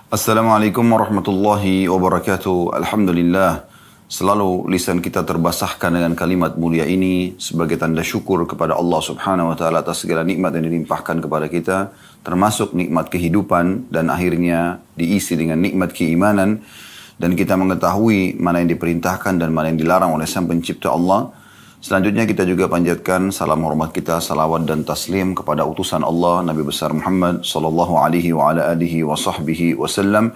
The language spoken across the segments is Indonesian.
Assalamualaikum warahmatullahi wabarakatuh. Alhamdulillah. Selalu lisan kita terbasahkan dengan kalimat mulia ini sebagai tanda syukur kepada Allah Subhanahu wa taala atas segala nikmat yang dilimpahkan kepada kita, termasuk nikmat kehidupan dan akhirnya diisi dengan nikmat keimanan, dan kita mengetahui mana yang diperintahkan dan mana yang dilarang oleh Sang Pencipta Allah. Selanjutnya kita juga panjatkan salam hormat kita, salawat dan taslim kepada utusan Allah Nabi besar Muhammad sallallahu alaihi wa ala alihi wa sahbihi wasallam,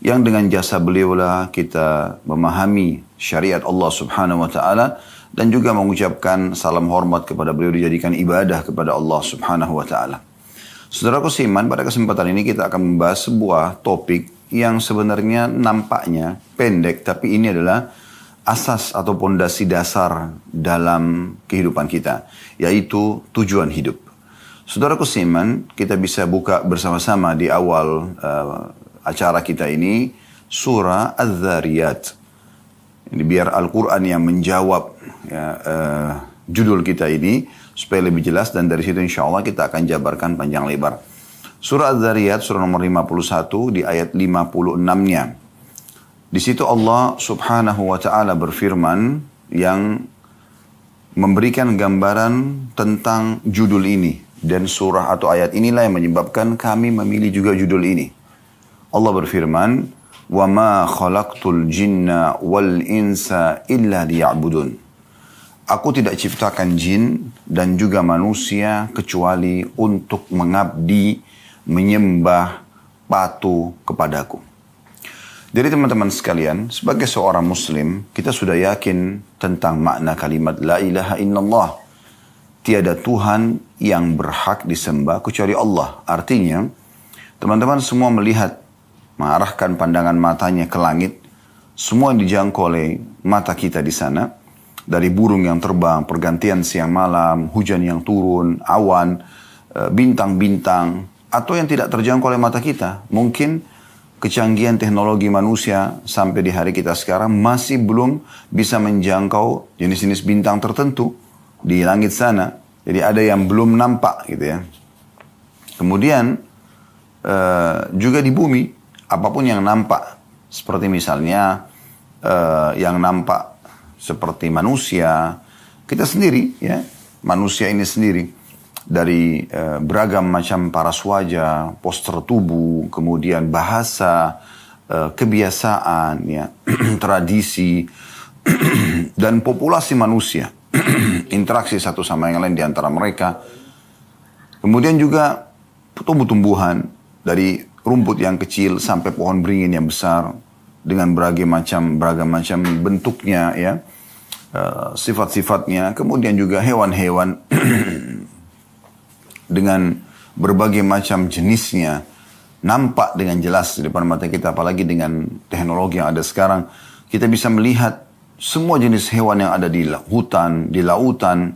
yang dengan jasa beliaulah kita memahami syariat Allah Subhanahu wa taala dan juga mengucapkan salam hormat kepada beliau dijadikan ibadah kepada Allah Subhanahu wa taala. Saudaraku seiman, pada kesempatan ini kita akan membahas sebuah topik yang sebenarnya nampaknya pendek, tapi ini adalah asas atau pondasi dasar dalam kehidupan kita, yaitu tujuan hidup. Saudaraku seiman, kita bisa buka bersama-sama di awal acara kita ini surah Az-Zariyat. Ini biar Al-Quran yang menjawab judul kita ini supaya lebih jelas, dan dari situ insya Allah kita akan jabarkan panjang lebar. Surah Az-Zariyat, surah nomor 51 di ayat 56-nya. Di situ Allah Subhanahu wa taala berfirman yang memberikan gambaran tentang judul ini, dan surah atau ayat inilah yang menyebabkan kami memilih juga judul ini. Allah berfirman, "Wa ma khalaqtul jinna wal insa illa liya'budun." Aku tidak ciptakan jin dan juga manusia kecuali untuk mengabdi, menyembah, patuh kepadaku. Jadi teman-teman sekalian, sebagai seorang muslim, kita sudah yakin tentang makna kalimat La ilaha illallah. Tiada Tuhan yang berhak disembah kecuali Allah. Artinya, teman-teman semua melihat, mengarahkan pandangan matanya ke langit, semua yang dijangkau oleh mata kita di sana, dari burung yang terbang, pergantian siang malam, hujan yang turun, awan, bintang-bintang, atau yang tidak terjangkau oleh mata kita. Mungkin kecanggihan teknologi manusia sampai di hari kita sekarang masih belum bisa menjangkau jenis-jenis bintang tertentu di langit sana. Jadi ada yang belum nampak gitu ya. Kemudian juga di bumi, apapun yang nampak, seperti misalnya yang nampak seperti manusia, kita sendiri ya, manusia ini sendiri. Dari beragam macam paras wajah, postur tubuh, kemudian bahasa, kebiasaan, ya, tradisi, dan populasi manusia, interaksi satu sama yang lain di antara mereka. Kemudian juga tumbuh-tumbuhan, dari rumput yang kecil sampai pohon beringin yang besar, dengan beragam macam bentuknya, ya, sifat-sifatnya. Kemudian juga hewan-hewan dengan berbagai macam jenisnya nampak dengan jelas di depan mata kita, apalagi dengan teknologi yang ada sekarang. Kita bisa melihat semua jenis hewan yang ada di hutan, di lautan,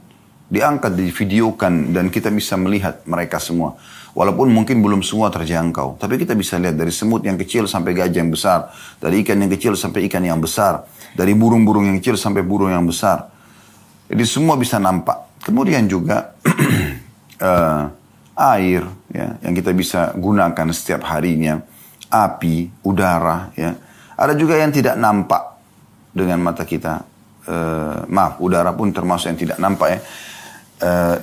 diangkat, divideokan, dan kita bisa melihat mereka semua. Walaupun mungkin belum semua terjangkau, tapi kita bisa lihat dari semut yang kecil sampai gajah yang besar, dari ikan yang kecil sampai ikan yang besar, dari burung-burung yang kecil sampai burung yang besar. Jadi semua bisa nampak. Kemudian juga air, ya, yang kita bisa gunakan setiap harinya, api, udara, ya. Ada juga yang tidak nampak dengan mata kita. Udara pun termasuk yang tidak nampak, ya.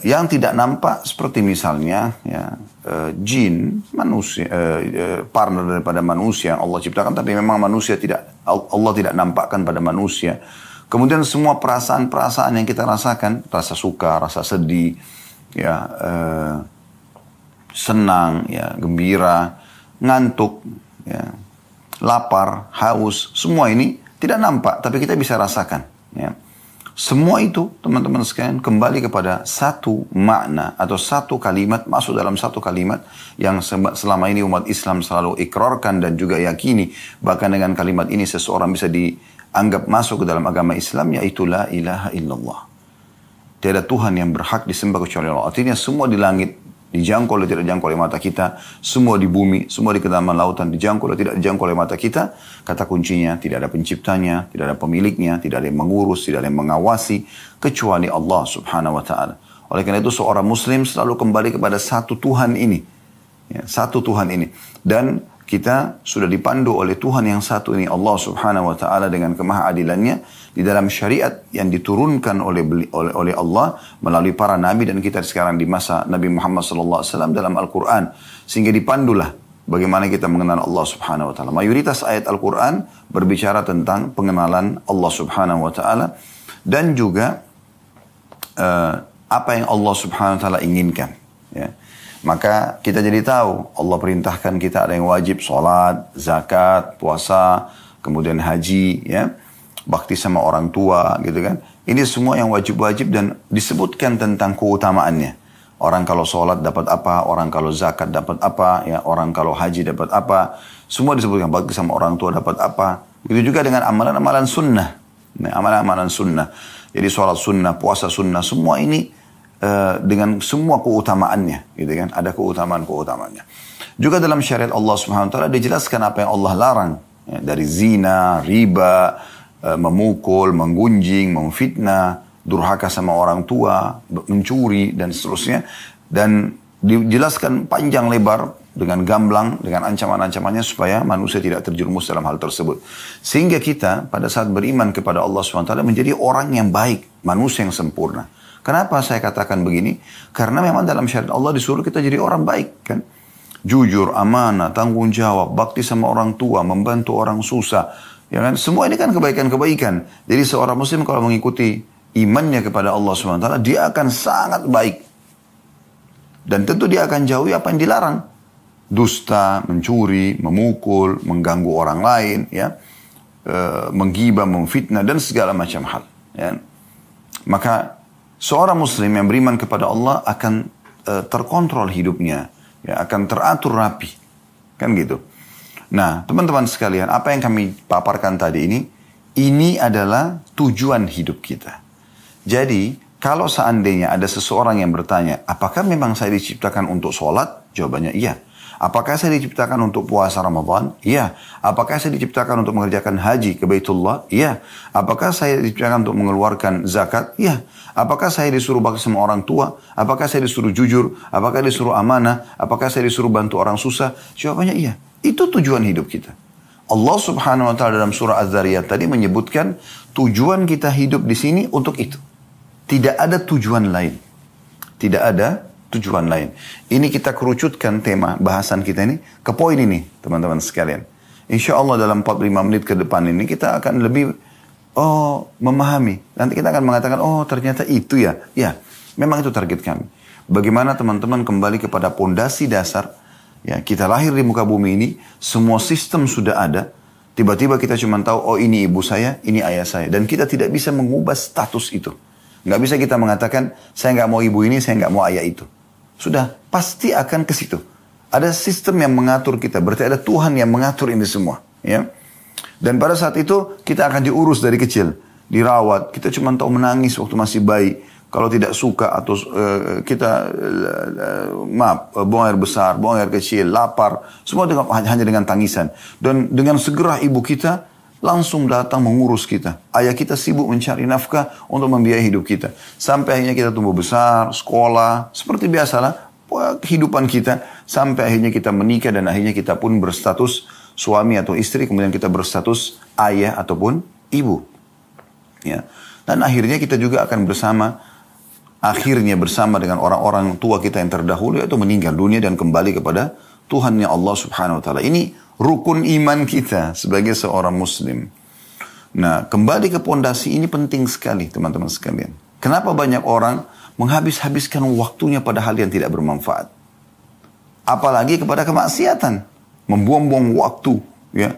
Yang tidak nampak seperti misalnya, ya, jin, manusia, partner daripada manusia yang Allah ciptakan, tapi memang manusia Allah tidak nampakkan pada manusia. Kemudian semua perasaan-perasaan yang kita rasakan, rasa suka, rasa sedih, ya, senang, ya, gembira, ngantuk, ya, lapar, haus, semua ini tidak nampak, tapi kita bisa rasakan, ya. Semua itu, teman-teman sekalian, kembali kepada satu makna atau satu kalimat, masuk dalam satu kalimat yang selama ini umat Islam selalu ikrarkan dan juga yakini. Bahkan dengan kalimat ini seseorang bisa dianggap masuk ke dalam agama Islam, yaitu La ilaha illallah. Tiada Tuhan yang berhak disembah kecuali Allah. Artinya semua di langit dijangkau oleh tidak dijangkau oleh mata kita. Semua di bumi, semua di kedalaman lautan dijangkau oleh tidak dijangkau oleh mata kita. Kata kuncinya, tidak ada penciptanya, tidak ada pemiliknya, tidak ada yang mengurus, tidak ada yang mengawasi, kecuali Allah Subhanahu wa ta'ala. Oleh karena itu seorang muslim selalu kembali kepada satu Tuhan ini. Ya, satu Tuhan ini. Dan kita sudah dipandu oleh Tuhan yang satu ini, Allah Subhanahu wa Ta'ala, dengan kemahaadilannya di dalam syariat yang diturunkan oleh Allah melalui para nabi, dan kita sekarang di masa Nabi Muhammad SAW dalam Al-Quran, sehingga dipandulah bagaimana kita mengenal Allah Subhanahu wa Ta'ala. Mayoritas ayat Al-Quran berbicara tentang pengenalan Allah Subhanahu wa Ta'ala, dan juga apa yang Allah Subhanahu wa Ta'ala inginkan, ya. Maka kita jadi tahu Allah perintahkan kita ada yang wajib, sholat, zakat, puasa, kemudian haji, ya, bakti sama orang tua, gitu kan. Ini semua yang wajib-wajib dan disebutkan tentang keutamaannya. Orang kalau sholat dapat apa, orang kalau zakat dapat apa, ya, orang kalau haji dapat apa. Semua disebutkan, bakti sama orang tua dapat apa. Begitu juga dengan amalan-amalan sunnah. Nah, amalan-amalan sunnah. Jadi sholat sunnah, puasa sunnah, semua ini dengan semua keutamaannya, gitu kan? Ada keutamaan-keutamaannya. Juga dalam syariat Allah Subhanahu wa Ta'ala dijelaskan apa yang Allah larang, ya, dari zina, riba, memukul, menggunjing, memfitnah, durhaka sama orang tua, mencuri, dan seterusnya. Dan dijelaskan panjang lebar dengan gamblang, dengan ancaman-ancamannya supaya manusia tidak terjerumus dalam hal tersebut. Sehingga kita pada saat beriman kepada Allah Subhanahu wa Ta'ala menjadi orang yang baik, manusia yang sempurna. Kenapa saya katakan begini? Karena memang dalam syariat Allah disuruh kita jadi orang baik, kan? Jujur, amanah, tanggung jawab, bakti sama orang tua, membantu orang susah, ya kan? Semua ini kan kebaikan-kebaikan. Jadi seorang muslim kalau mengikuti imannya kepada Allah SWT, dia akan sangat baik. Dan tentu dia akan jauhi apa yang dilarang. Dusta, mencuri, memukul, mengganggu orang lain, ya, menggibah, memfitnah, dan segala macam hal, ya. Maka seorang muslim yang beriman kepada Allah akan terkontrol hidupnya, ya, akan teratur rapi, kan gitu. Nah, teman-teman sekalian, apa yang kami paparkan tadi ini adalah tujuan hidup kita. Jadi, kalau seandainya ada seseorang yang bertanya, apakah memang saya diciptakan untuk sholat? Jawabannya iya. Apakah saya diciptakan untuk puasa Ramadan? Iya. Apakah saya diciptakan untuk mengerjakan haji ke Baitullah? Iya. Apakah saya diciptakan untuk mengeluarkan zakat? Iya. Apakah saya disuruh bakti sama orang tua? Apakah saya disuruh jujur? Apakah disuruh amanah? Apakah saya disuruh bantu orang susah? Jawabannya iya. Itu tujuan hidup kita. Allah Subhanahu wa Ta'ala dalam surah Az-Zariyat tadi menyebutkan tujuan kita hidup di sini untuk itu. Tidak ada tujuan lain. Tidak ada tujuan lain. Ini kita kerucutkan tema bahasan kita ini ke poin ini, teman-teman sekalian. Insya Allah dalam 45 menit ke depan ini kita akan lebih memahami. Nanti kita akan mengatakan, oh ternyata itu ya. Ya, memang itu target kami. Bagaimana teman-teman kembali kepada pondasi dasar. Ya, kita lahir di muka bumi ini, semua sistem sudah ada. Tiba-tiba kita cuma tahu, oh ini ibu saya, ini ayah saya. Dan kita tidak bisa mengubah status itu. Nggak bisa kita mengatakan, saya nggak mau ibu ini, saya nggak mau ayah itu. Sudah, pasti akan ke situ. Ada sistem yang mengatur kita. Berarti ada Tuhan yang mengatur ini semua. Ya. Dan pada saat itu, kita akan diurus dari kecil. Dirawat. Kita cuma tahu menangis waktu masih bayi. Kalau tidak suka atau buang air besar, buang air kecil, lapar. Semua hanya dengan tangisan. Dan dengan segera ibu kita langsung datang mengurus kita. Ayah kita sibuk mencari nafkah untuk membiayai hidup kita. Sampai akhirnya kita tumbuh besar, sekolah, seperti biasalah kehidupan kita. Sampai akhirnya kita menikah dan akhirnya kita pun berstatus suami atau istri. Kemudian kita berstatus ayah ataupun ibu. Ya. Dan akhirnya kita juga akan bersama dengan orang-orang tua kita yang terdahulu, yaitu meninggal dunia dan kembali kepada Tuhannya Allah Subhanahu wa Ta'ala. Ini rukun iman kita sebagai seorang muslim. Nah, kembali ke pondasi ini penting sekali, teman-teman sekalian. Kenapa banyak orang menghabis-habiskan waktunya pada hal yang tidak bermanfaat? Apalagi kepada kemaksiatan. Membuang-buang waktu, ya.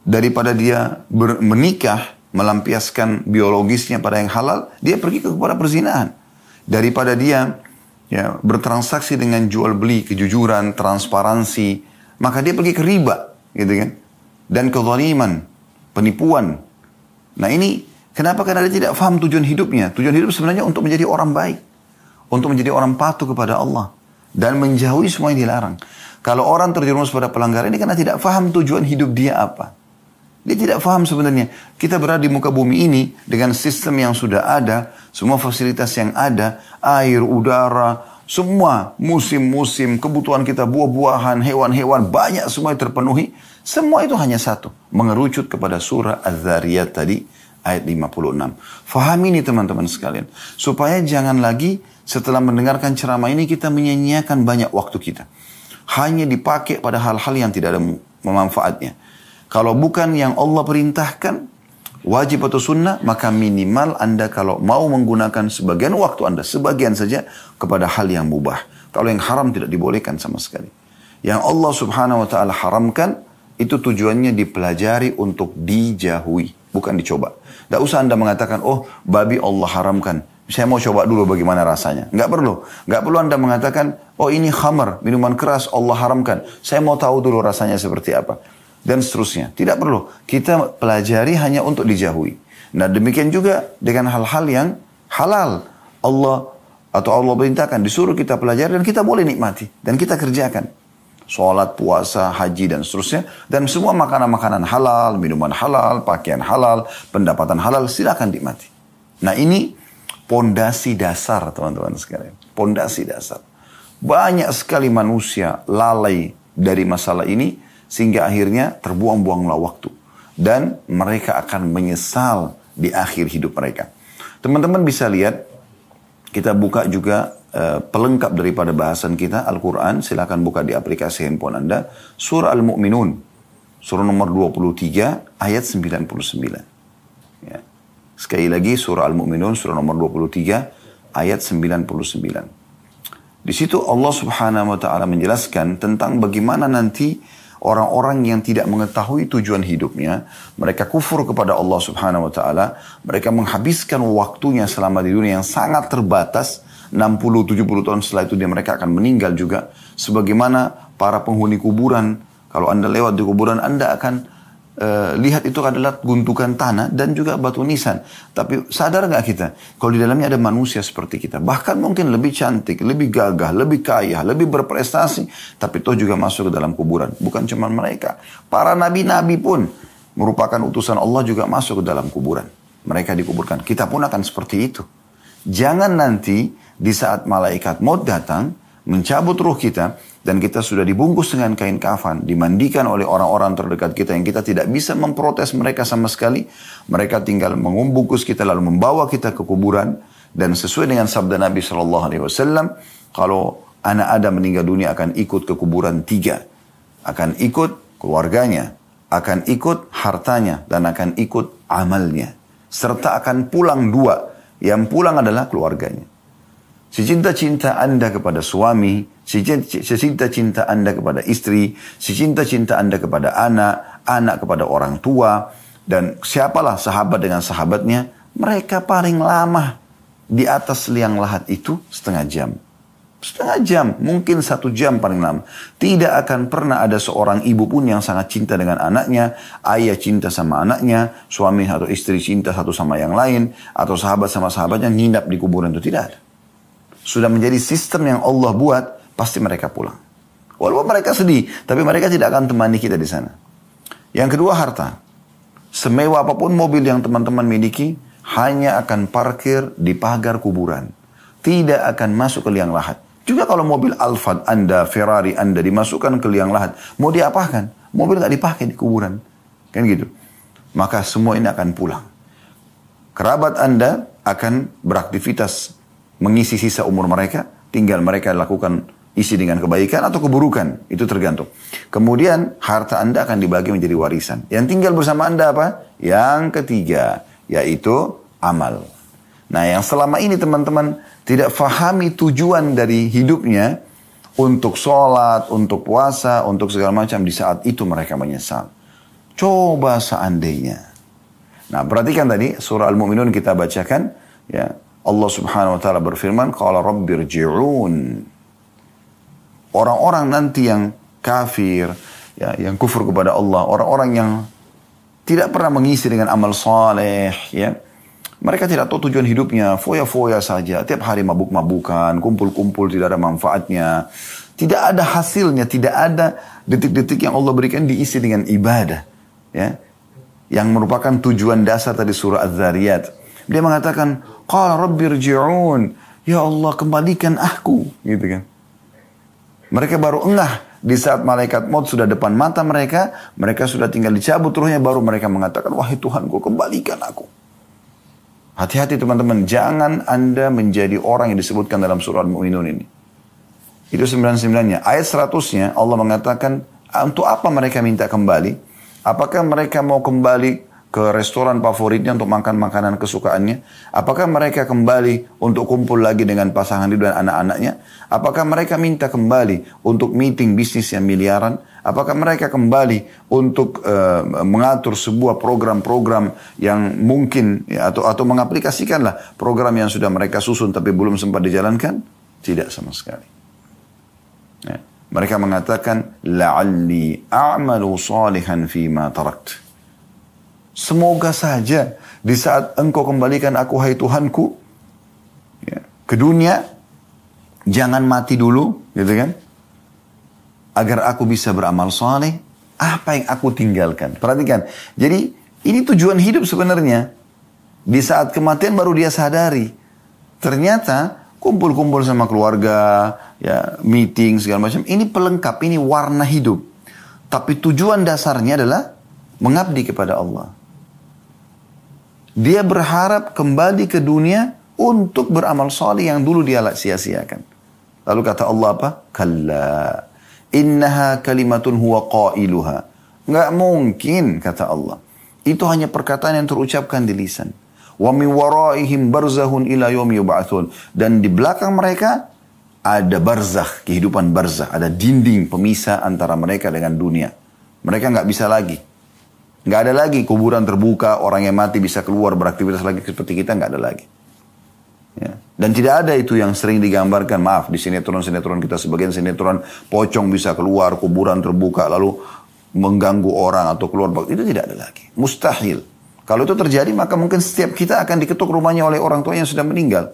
Daripada dia menikah, melampiaskan biologisnya pada yang halal, dia pergi kepada perzinahan. Daripada dia, ya, bertransaksi dengan jual beli, kejujuran, transparansi, maka dia pergi ke riba, gitu kan? Dan kezaliman, penipuan. Nah ini, kenapa? Karena dia tidak faham tujuan hidupnya. Tujuan hidup sebenarnya untuk menjadi orang baik. Untuk menjadi orang patuh kepada Allah. Dan menjauhi semua yang dilarang. Kalau orang terjerumus pada pelanggaran ini karena tidak faham tujuan hidup dia apa. Dia tidak faham sebenarnya. Kita berada di muka bumi ini dengan sistem yang sudah ada. Semua fasilitas yang ada. Air, udara, Semua musim-musim kebutuhan kita, buah-buahan, hewan-hewan, banyak semua terpenuhi. Semua itu hanya satu. Mengerucut kepada surah Az-Zariyat tadi, ayat 56. Fahami ini teman-teman sekalian. Supaya jangan lagi setelah mendengarkan ceramah ini kita menyia-nyiakan banyak waktu kita. Hanya dipakai pada hal-hal yang tidak ada manfaatnya. Kalau bukan yang Allah perintahkan, wajib atau sunnah, maka minimal Anda kalau mau menggunakan sebagian waktu Anda, sebagian saja kepada hal yang mubah. Kalau yang haram tidak dibolehkan sama sekali. Yang Allah subhanahu wa ta'ala haramkan, itu tujuannya dipelajari untuk dijauhi, bukan dicoba. Tidak usah Anda mengatakan, oh babi Allah haramkan, saya mau coba dulu bagaimana rasanya. Nggak perlu. Nggak perlu Anda mengatakan, oh ini khamar, minuman keras Allah haramkan, saya mau tahu dulu rasanya seperti apa. Dan seterusnya. Tidak perlu. Kita pelajari hanya untuk dijauhi. Nah demikian juga dengan hal-hal yang halal. Allah perintahkan, disuruh kita pelajari dan kita boleh nikmati. Dan kita kerjakan. Sholat, puasa, haji dan seterusnya. Dan semua makanan-makanan halal, minuman halal, pakaian halal, pendapatan halal, silakan nikmati. Nah ini pondasi dasar teman-teman sekalian. Pondasi dasar. Banyak sekali manusia lalai dari masalah ini. Sehingga akhirnya terbuang-buanglah waktu. Dan mereka akan menyesal di akhir hidup mereka. Teman-teman bisa lihat, kita buka juga pelengkap daripada bahasan kita, Al-Quran. Silakan buka di aplikasi handphone Anda. Surah Al-Mu'minun. Surah nomor 23, ayat 99. Ya. Sekali lagi, Surah Al-Mu'minun, surah nomor 23, ayat 99. Di situ Allah subhanahu wa ta'ala menjelaskan tentang bagaimana nanti orang-orang yang tidak mengetahui tujuan hidupnya, mereka kufur kepada Allah subhanahu wa ta'ala, mereka menghabiskan waktunya selama di dunia yang sangat terbatas, 60-70 tahun setelah itu mereka akan meninggal juga. Sebagaimana para penghuni kuburan, kalau Anda lewat di kuburan, Anda akan lihat itu adalah gundukan tanah dan juga batu nisan. Tapi sadar gak kita, kalau di dalamnya ada manusia seperti kita, bahkan mungkin lebih cantik, lebih gagah, lebih kaya, lebih berprestasi, tapi toh juga masuk ke dalam kuburan. Bukan cuma mereka, para nabi-nabi pun merupakan utusan Allah juga masuk ke dalam kuburan. Mereka dikuburkan. Kita pun akan seperti itu. Jangan nanti di saat malaikat maut datang mencabut ruh kita, dan kita sudah dibungkus dengan kain kafan, dimandikan oleh orang-orang terdekat kita yang kita tidak bisa memprotes mereka sama sekali. Mereka tinggal membungkus kita lalu membawa kita ke kuburan. Dan sesuai dengan sabda Nabi SAW, kalau anak Adam meninggal dunia akan ikut ke kuburan 3. Akan ikut keluarganya, akan ikut hartanya, dan akan ikut amalnya. Serta akan pulang 2. Yang pulang adalah keluarganya. Secinta-cinta Anda kepada suami, secinta-cinta Anda kepada istri, secinta-cinta Anda kepada anak, anak kepada orang tua, dan siapalah sahabat dengan sahabatnya, mereka paling lama di atas liang lahat itu setengah jam. Setengah jam, mungkin 1 jam paling lama. Tidak akan pernah ada seorang ibu pun yang sangat cinta dengan anaknya, ayah cinta sama anaknya, suami atau istri cinta satu sama yang lain, atau sahabat sama sahabatnya nginap di kuburan itu, tidak ada. Sudah menjadi sistem yang Allah buat, pasti mereka pulang. Walaupun mereka sedih, tapi mereka tidak akan temani kita di sana. Yang kedua, harta. Semewah apapun mobil yang teman-teman miliki, hanya akan parkir di pagar kuburan. Tidak akan masuk ke liang lahat. Juga kalau mobil Alphard Anda, Ferrari Anda dimasukkan ke liang lahat, mau diapakan? Mobil nggak dipakai di kuburan. Kan gitu. Maka semua ini akan pulang. Kerabat Anda akan beraktivitas mengisi sisa umur mereka, tinggal mereka lakukan isi dengan kebaikan atau keburukan, itu tergantung. Kemudian harta Anda akan dibagi menjadi warisan. Yang tinggal bersama Anda apa? Yang ketiga, yaitu amal. Nah yang selama ini teman-teman tidak fahami tujuan dari hidupnya, untuk sholat, untuk puasa, untuk segala macam, di saat itu mereka menyesal. Coba seandainya. Nah perhatikan tadi surah Al-Mu'minun kita bacakan, ya. Allah subhanahu wa ta'ala berfirman, Qala rabbirji'un. Orang-orang nanti yang kafir, ya, yang kufur kepada Allah, orang-orang yang tidak pernah mengisi dengan amal saleh, ya. Mereka tidak tahu tujuan hidupnya, foya-foya saja, tiap hari mabuk-mabukan, kumpul-kumpul, tidak ada manfaatnya, tidak ada hasilnya, tidak ada detik-detik yang Allah berikan diisi dengan ibadah, ya. Yang merupakan tujuan dasar tadi surah Az-Zariyat. Dia mengatakan, Qala rabbirji'un. Ya Allah, kembalikan aku, gitu kan. Mereka baru engah di saat malaikat maut sudah depan mata mereka sudah tinggal dicabut ruhnya, baru mereka mengatakan, wahai Tuhanku, kembalikan aku. Hati-hati teman-teman, jangan Anda menjadi orang yang disebutkan dalam surah Al-Mu'minun ini. Itu 99-nya. Ayat 100-nya Allah mengatakan, untuk apa mereka minta kembali? Apakah mereka mau kembali ke restoran favoritnya untuk makan makanan kesukaannya? Apakah mereka kembali untuk kumpul lagi dengan pasangan hidup dan anak-anaknya? Apakah mereka minta kembali untuk meeting bisnis yang miliaran? Apakah mereka kembali untuk mengatur sebuah program-program yang mungkin ya, atau mengaplikasikanlah program yang sudah mereka susun tapi belum sempat dijalankan? Tidak sama sekali. Ya. Mereka mengatakan, la'alli a'malu salihan fima tarakt. Semoga saja di saat engkau kembalikan aku, hai Tuhanku, ya, ke dunia, jangan mati dulu, gitu kan? Agar aku bisa beramal saleh, apa yang aku tinggalkan. Perhatikan, jadi ini tujuan hidup sebenarnya. Di saat kematian baru dia sadari, ternyata kumpul-kumpul sama keluarga, ya, meeting segala macam, ini pelengkap, ini warna hidup. Tapi tujuan dasarnya adalah mengabdi kepada Allah. Dia berharap kembali ke dunia untuk beramal saleh yang dulu dia sia-siakan. Lalu kata Allah apa? Kalla, innaha kalimatun huwa qailuha. Nggak mungkin, kata Allah. Itu hanya perkataan yang terucapkan di lisan. Wa min waraihim barzahun ila yaumi yub'atsun. Dan di belakang mereka ada barzakh, kehidupan barzakh, ada dinding pemisah antara mereka dengan dunia. Mereka nggak bisa lagi. Nggak ada lagi kuburan terbuka, orang yang mati bisa keluar beraktivitas lagi seperti kita, nggak ada lagi. Ya. Dan tidak ada itu yang sering digambarkan, maaf, di sinetron-sinetron kita, sebagian sinetron pocong bisa keluar, kuburan terbuka, lalu mengganggu orang atau keluar, itu tidak ada lagi. Mustahil. Kalau itu terjadi, maka mungkin setiap kita akan diketuk rumahnya oleh orang tua yang sudah meninggal.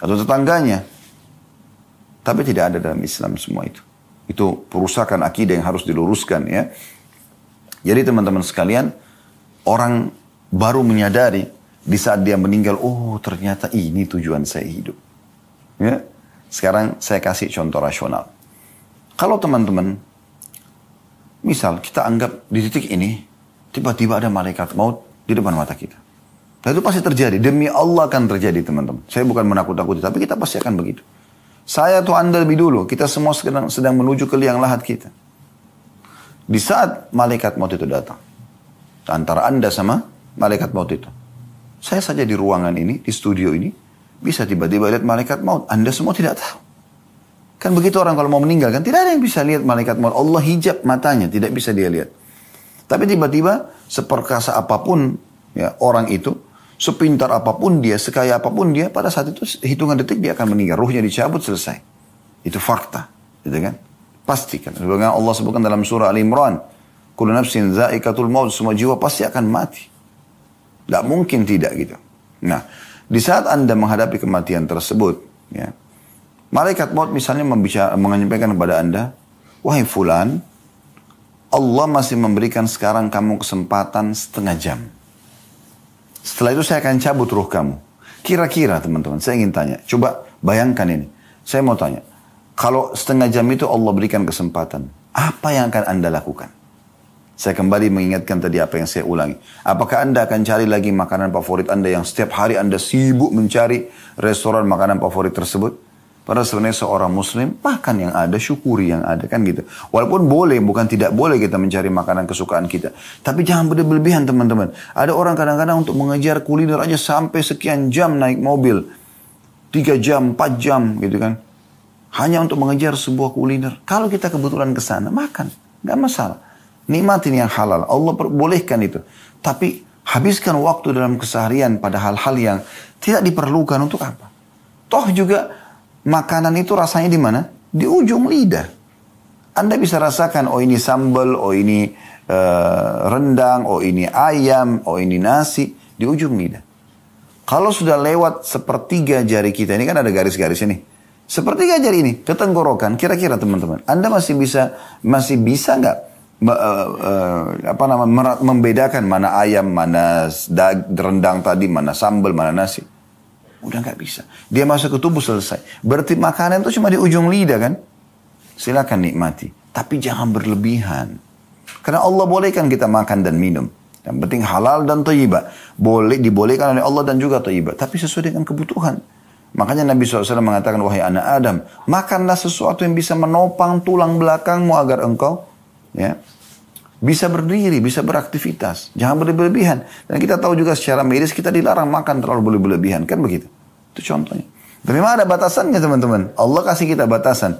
Atau tetangganya. Tapi tidak ada dalam Islam semua itu. Itu perusakan akidah yang harus diluruskan, ya. Jadi teman-teman sekalian, orang baru menyadari di saat dia meninggal, oh ternyata ini tujuan saya hidup. Ya. Sekarang saya kasih contoh rasional. Kalau teman-teman, misal kita anggap di titik ini, tiba-tiba ada malaikat maut di depan mata kita. Dan itu pasti terjadi, demi Allah akan terjadi teman-teman. Saya bukan menakut-nakuti, tapi kita pasti akan begitu. Saya atau Anda lebih dulu, kita semua sedang menuju ke liang lahat kita. Di saat malaikat maut itu datang, antara Anda sama malaikat maut itu, saya saja di ruangan ini, di studio ini, bisa tiba-tiba lihat malaikat maut. Anda semua tidak tahu. Kan begitu orang kalau mau meninggal, kan tidak ada yang bisa lihat malaikat maut. Allah hijab matanya, tidak bisa dia lihat. Tapi tiba-tiba, seperkasa apapun ya, orang itu, sepintar apapun dia, sekaya apapun dia, pada saat itu hitungan detik dia akan meninggal. Ruhnya dicabut, selesai. Itu fakta. Gitu kan? Pastikan. Sebagaimana Allah sebutkan dalam surah Al-Imran, kullu nafsin za'iqatul maut, semua jiwa pasti akan mati. Tidak mungkin tidak gitu. Nah, di saat Anda menghadapi kematian tersebut, ya, malaikat maut misalnya menyampaikan kepada Anda, wahai fulan, Allah masih memberikan sekarang kamu kesempatan setengah jam. Setelah itu saya akan cabut ruh kamu. Kira-kira teman-teman, saya ingin tanya, coba bayangkan ini. Saya mau tanya, kalau setengah jam itu Allah berikan kesempatan, apa yang akan Anda lakukan? Saya kembali mengingatkan tadi apa yang saya ulangi. Apakah Anda akan cari lagi makanan favorit Anda yang setiap hari Anda sibuk mencari restoran makanan favorit tersebut? Padahal sebenarnya seorang muslim, makan yang ada, syukuri yang ada, kan gitu. Walaupun boleh, bukan tidak boleh kita mencari makanan kesukaan kita. Tapi jangan berlebihan teman-teman. Ada orang kadang-kadang untuk mengejar kuliner aja sampai sekian jam naik mobil. 3 jam, 4 jam gitu kan. Hanya untuk mengejar sebuah kuliner. Kalau kita kebetulan ke sana, makan. Nggak masalah. Nikmatin yang halal. Allah bolehkan itu. Tapi habiskan waktu dalam keseharian pada hal-hal yang tidak diperlukan untuk apa? Toh juga makanan itu rasanya di mana? Di ujung lidah. Anda bisa rasakan, oh ini sambal, oh ini rendang, oh ini ayam, oh ini nasi. Di ujung lidah. Kalau sudah lewat sepertiga jari kita, ini kan ada garis-garis ini. Sepertiga jari ini ke tenggorokan, kira-kira teman-teman, Anda masih bisa nggak membedakan mana ayam, mana rendang tadi, mana sambal, mana nasi? Udah nggak bisa. Dia masuk ke tubuh selesai. Berarti makanan itu cuma di ujung lidah kan? Silakan nikmati. Tapi jangan berlebihan. Karena Allah bolehkan kita makan dan minum. Yang penting halal dan thayyibah. Dibolehkan oleh Allah dan juga thayyibah. Tapi sesuai dengan kebutuhan. Makanya Nabi SAW mengatakan, wahai anak Adam, makanlah sesuatu yang bisa menopang tulang belakangmu agar engkau bisa berdiri, bisa beraktivitas. Jangan berlebihan. Dan kita tahu juga secara medis kita dilarang makan terlalu berlebihan. Kan begitu? Itu contohnya. Tapi memang ada batasannya teman-teman. Allah kasih kita batasan.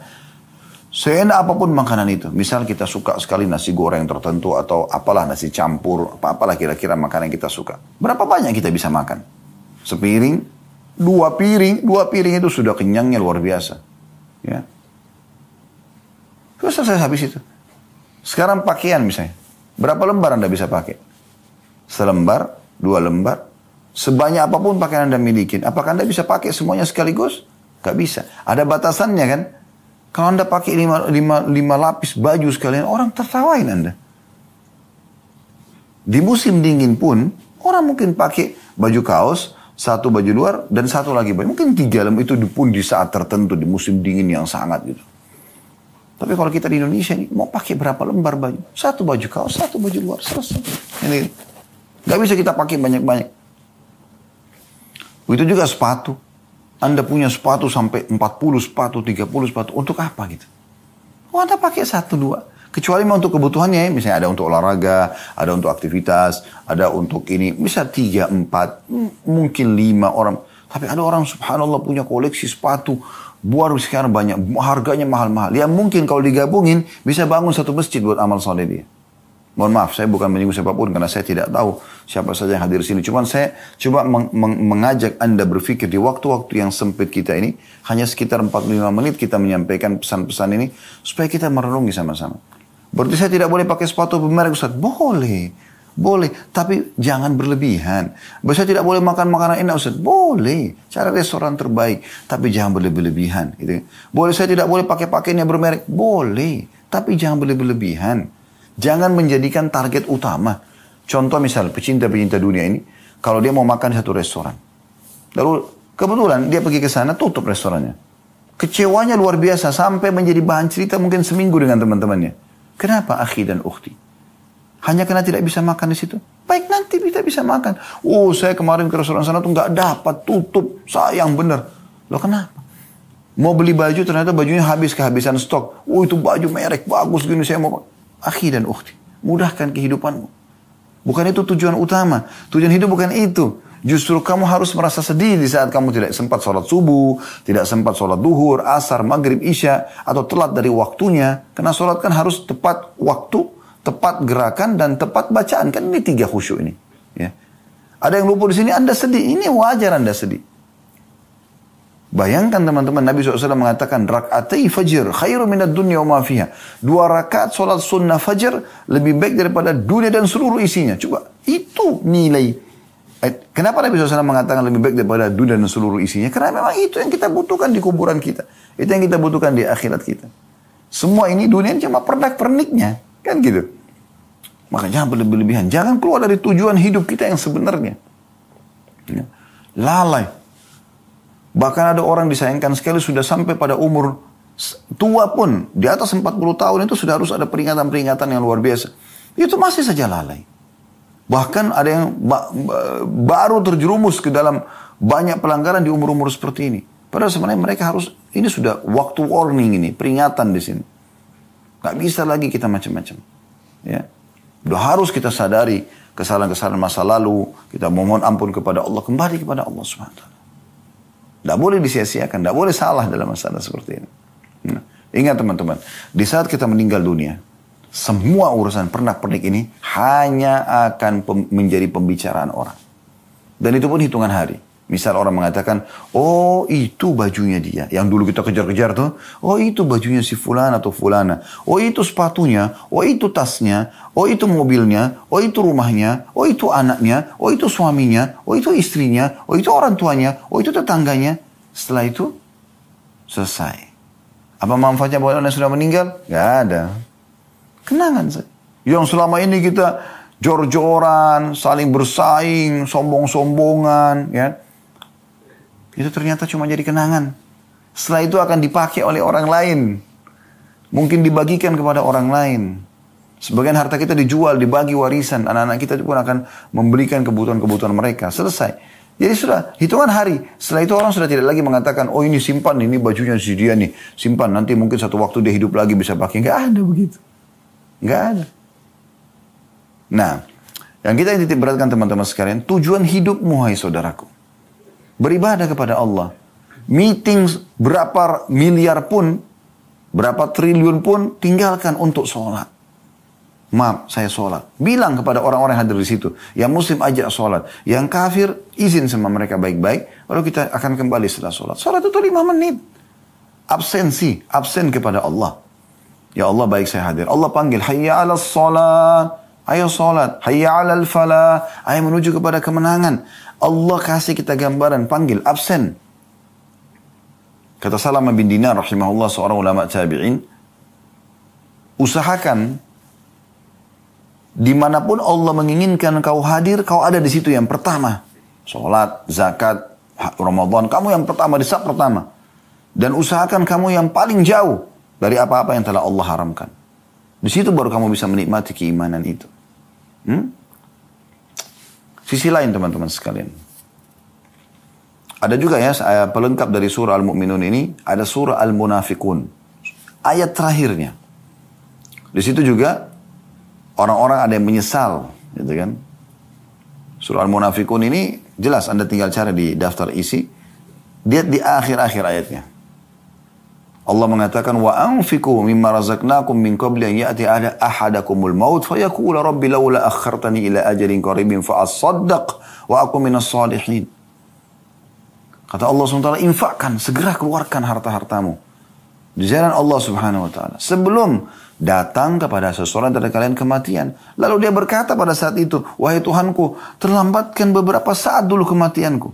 Seenak apapun makanan itu. Misal kita suka sekali nasi goreng tertentu atau apalah nasi campur. Apalah kira-kira makanan yang kita suka. Berapa banyak kita bisa makan? Sepiring, dua piring itu sudah kenyangnya luar biasa. Ya. Terus selesai habis itu. Sekarang pakaian misalnya. Berapa lembar Anda bisa pakai? Selembar, 2 lembar. Sebanyak apapun pakaian Anda miliki. Apakah Anda bisa pakai semuanya sekaligus? Gak bisa. Ada batasannya kan? Kalau Anda pakai 5 lapis baju sekalian, orang tertawain Anda. Di musim dingin pun, orang mungkin pakai baju kaos, 1 baju luar, dan 1 lagi baju. Mungkin 3 lembar itu pun di saat tertentu, di musim dingin yang sangat gitu. Tapi kalau kita di Indonesia ini, mau pakai berapa lembar baju? 1 baju kaos, 1 baju luar, selesai. Ini, gak bisa kita pakai banyak-banyak. Begitu juga sepatu. Anda punya sepatu sampai 40 sepatu, 30 sepatu. Untuk apa gitu? Oh, Anda pakai 1, 2. Kecuali untuk kebutuhannya ya. Misalnya ada untuk olahraga, ada untuk aktivitas, ada untuk ini. Bisa 3, 4, mungkin 5 orang. Tapi ada orang subhanallah punya koleksi sepatu. Buat sekarang banyak. Harganya mahal-mahal. Ya mungkin kalau digabungin bisa bangun 1 masjid buat amal soleh dia. Mohon maaf, saya bukan menyinggung siapapun karena saya tidak tahu siapa saja yang hadir di sini. Cuman saya coba mengajak Anda berpikir di waktu-waktu yang sempit kita ini, hanya sekitar 45 menit kita menyampaikan pesan-pesan ini, supaya kita merenungi sama-sama. Berarti saya tidak boleh pakai sepatu bermerek Ustaz? Boleh. Boleh, tapi jangan berlebihan. Saya tidak boleh makan makanan enak Ustaz? Boleh. Cari restoran terbaik, tapi jangan berlebihan. Gitu. Boleh saya tidak boleh pakai pakaian yang bermerek? Boleh, tapi jangan berlebihan. Jangan menjadikan target utama. Contoh misal pecinta-pecinta dunia ini, kalau dia mau makan di satu restoran. Lalu kebetulan dia pergi ke sana, tutup restorannya. Kecewanya luar biasa, sampai menjadi bahan cerita mungkin seminggu dengan teman-temannya. Kenapa akhi dan ukhti? Hanya karena tidak bisa makan di situ? Baik, nanti kita bisa makan. Oh, saya kemarin ke restoran sana tuh nggak dapat, tutup, sayang bener. Loh kenapa? Mau beli baju ternyata bajunya habis, kehabisan stok. Oh itu baju merek bagus gini, saya mau. Akhi dan ukhti, mudahkan kehidupanmu. Bukan itu tujuan utama. Tujuan hidup bukan itu. Justru kamu harus merasa sedih di saat kamu tidak sempat sholat subuh, tidak sempat sholat duhur, asar, maghrib, isya, atau telat dari waktunya. Karena sholat kan harus tepat waktu, tepat gerakan, dan tepat bacaan. Kan ini 3 khusyuk ini. Ya. Ada yang lupa di sini, Anda sedih. Ini wajar Anda sedih. Bayangkan teman-teman, Nabi SAW mengatakan, rak'atai fajr khairu minad dunya wa ma fiha. 2 rakaat sholat sunnah fajr lebih baik daripada dunia dan seluruh isinya. Coba, itu nilai. Kenapa Nabi SAW mengatakan lebih baik daripada dunia dan seluruh isinya? Karena memang itu yang kita butuhkan di kuburan kita. Itu yang kita butuhkan di akhirat kita. Semua ini dunia cuma pernak-perniknya. Kan gitu. Maka jangan berlebihan. Jangan keluar dari tujuan hidup kita yang sebenarnya. Ya. Lalai. Bahkan ada orang disayangkan sekali sudah sampai pada umur tua pun. Di atas 40 tahun itu sudah harus ada peringatan-peringatan yang luar biasa. Itu masih saja lalai. Bahkan ada yang baru terjerumus ke dalam banyak pelanggaran di umur-umur seperti ini. Padahal sebenarnya mereka harus, ini sudah waktu warning ini, peringatan di sini. Gak bisa lagi kita macam-macam. Ya. Udah harus kita sadari kesalahan-kesalahan masa lalu. Kita mohon ampun kepada Allah. Kembali kepada Allah SWT. Tidak boleh disia-siakan, tidak boleh salah dalam masalah seperti ini. Nah, ingat teman-teman, di saat kita meninggal dunia, semua urusan pernak-pernik ini hanya akan menjadi pembicaraan orang. Dan itu pun hitungan hari. Misal orang mengatakan, oh itu bajunya dia. Yang dulu kita kejar-kejar tuh, oh itu bajunya si fulan atau fulana. Oh itu sepatunya, oh itu tasnya, oh itu mobilnya, oh itu rumahnya, oh itu anaknya, oh itu suaminya, oh itu istrinya, oh itu orang tuanya, oh itu tetangganya. Setelah itu, selesai. Apa manfaatnya buat orang yang sudah meninggal? Gak ada. Kenangan saja. Yang selama ini kita jor-joran, saling bersaing, sombong-sombongan, ya. itu ternyata cuma jadi kenangan. Setelah itu akan dipakai oleh orang lain. Mungkin dibagikan kepada orang lain. Sebagian harta kita dijual, dibagi warisan. Anak-anak kita pun akan memberikan kebutuhan-kebutuhan mereka. Selesai. Jadi sudah hitungan hari. Setelah itu orang sudah tidak lagi mengatakan, oh ini simpan, ini bajunya si dia nih. Simpan, nanti mungkin satu waktu dia hidup lagi bisa pakai. Nggak ada begitu. Nggak ada. Nah, yang kita titik beratkan teman-teman sekalian, tujuan hidupmu, hai saudaraku. Beribadah kepada Allah. Meeting berapa miliar pun, berapa triliun pun, tinggalkan untuk sholat. Maaf, saya sholat. Bilang kepada orang-orang yang hadir di situ. Yang muslim ajak sholat. Yang kafir, izin sama mereka baik-baik. Lalu kita akan kembali setelah sholat. Sholat itu 5 menit. Absen kepada Allah. Ya Allah, baik saya hadir. Allah panggil, hayya ala sholat. Ayo sholat. Hayya ala falah. Ayo menuju kepada kemenangan. Allah kasih kita gambaran, panggil, absen. Kata Salamah bin Dinar rahimahullah, seorang ulama tabi'in, usahakan dimanapun Allah menginginkan kau hadir, kau ada di situ yang pertama. Sholat, zakat, Ramadan, kamu yang pertama, di saat pertama. Dan usahakan kamu yang paling jauh dari apa-apa yang telah Allah haramkan. Di situ baru kamu bisa menikmati keimanan itu. Sisi lain teman-teman sekalian. Ada juga ya pelengkap dari surah Al-Mu'minun ini, ada surah Al-Munafikun. Ayat terakhirnya. Di situ juga orang-orang ada yang menyesal, gitu kan. Surah Al-Munafikun ini jelas Anda tinggal cari di daftar isi. Lihat di akhir-akhir ayatnya. Allah mengatakan wa anfiqu mimma razaqnakum min qabli an ya'ti ahadakumul maut fayaqula rabbi laula akhartani ila ajalin qaribin fa asaddaq wa aku minas salihin. Kata Allah SWT, infakkan, segera keluarkan harta-hartamu di jalan Allah Subhanahu Wa Taala sebelum datang kepada seseorang dari kalian kematian. Lalu dia berkata pada saat itu, wahai Tuhanku, terlambatkan beberapa saat dulu kematianku.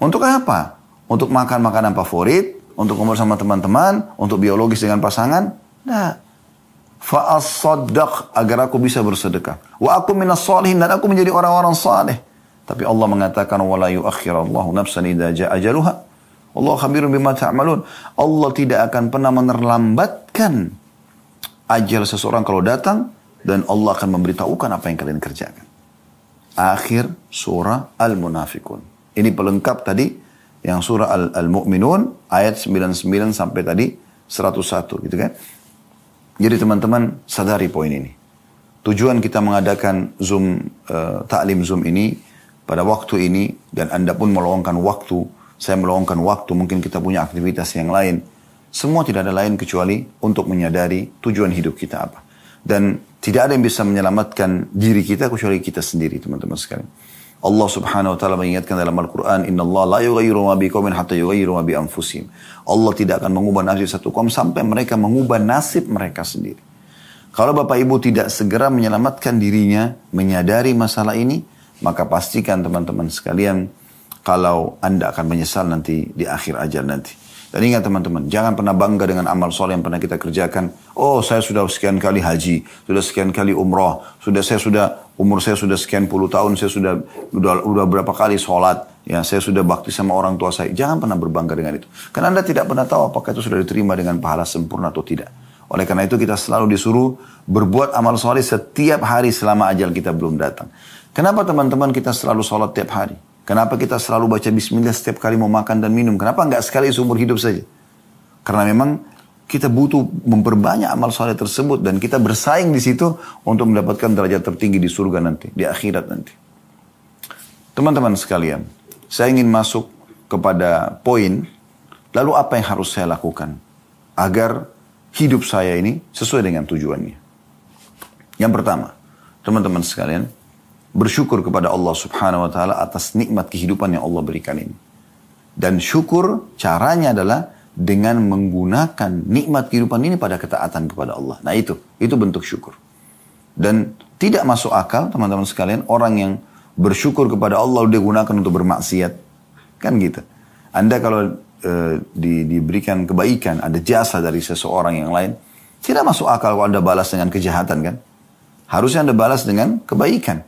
Untuk apa? Untuk makan makanan favorit, untuk ngobrol sama teman-teman, untuk biologis dengan pasangan? Nah, fa'as-saddaq, agar aku bisa bersedekah. Wa aku minas salihin, dan aku menjadi orang-orang saleh. Tapi Allah mengatakan wala yuakhirallahu nafsan idza jaa ajaluha. Allah khabirun bima ta'malun. Allah tidak akan pernah menerlambatkan ajal seseorang kalau datang, dan Allah akan memberitahukan apa yang kalian kerjakan. Akhir surah Al-Munafikun. Ini pelengkap tadi yang surah Al-Mu'minun ayat 99 sampai tadi 101 gitu kan. Jadi teman-teman sadari poin ini. Tujuan kita mengadakan taklim Zoom ini pada waktu ini, dan Anda pun meluangkan waktu, saya meluangkan waktu, mungkin kita punya aktivitas yang lain. Semua tidak ada lain kecuali untuk menyadari tujuan hidup kita apa. Dan tidak ada yang bisa menyelamatkan diri kita kecuali kita sendiri, teman-teman sekalian. Allah Subhanahu Wa Taala mengingatkan dalam Al-Quran, Inna Allah la yughayyiru ma biqaumin hatta yughayyiru ma bi anfusihim. Allah tidak akan mengubah nasib satu kaum sampai mereka mengubah nasib mereka sendiri. Kalau Bapak Ibu tidak segera menyelamatkan dirinya, menyadari masalah ini, maka pastikan teman-teman sekalian, kalau Anda akan menyesal nanti di akhir ajal nanti. Dan ingat teman-teman, jangan pernah bangga dengan amal soleh yang pernah kita kerjakan. Oh, saya sudah sekian kali haji, sudah sekian kali umrah, umur saya sudah sekian puluh tahun, saya sudah berapa kali sholat, ya saya sudah bakti sama orang tua saya. Jangan pernah berbangga dengan itu. Karena Anda tidak pernah tahu apakah itu sudah diterima dengan pahala sempurna atau tidak. Oleh karena itu kita selalu disuruh berbuat amal soleh setiap hari selama ajal kita belum datang. Kenapa teman-teman kita selalu sholat tiap hari? Kenapa kita selalu baca bismillah setiap kali mau makan dan minum? Kenapa enggak sekali seumur hidup saja? Karena memang kita butuh memperbanyak amal soleh tersebut, dan kita bersaing di situ untuk mendapatkan derajat tertinggi di surga nanti, di akhirat nanti. Teman-teman sekalian, saya ingin masuk kepada poin, lalu apa yang harus saya lakukan agar hidup saya ini sesuai dengan tujuannya. Yang pertama, teman-teman sekalian, bersyukur kepada Allah Subhanahu Wa Taala atas nikmat kehidupan yang Allah berikan ini. Dan syukur caranya adalah dengan menggunakan nikmat kehidupan ini pada ketaatan kepada Allah. Nah itu bentuk syukur. Dan tidak masuk akal teman-teman sekalian, orang yang bersyukur kepada Allah dia gunakan untuk bermaksiat. Kan gitu. Anda kalau diberikan kebaikan, ada jasa dari seseorang yang lain, tidak masuk akal kalau Anda balas dengan kejahatan kan. Harusnya Anda balas dengan kebaikan.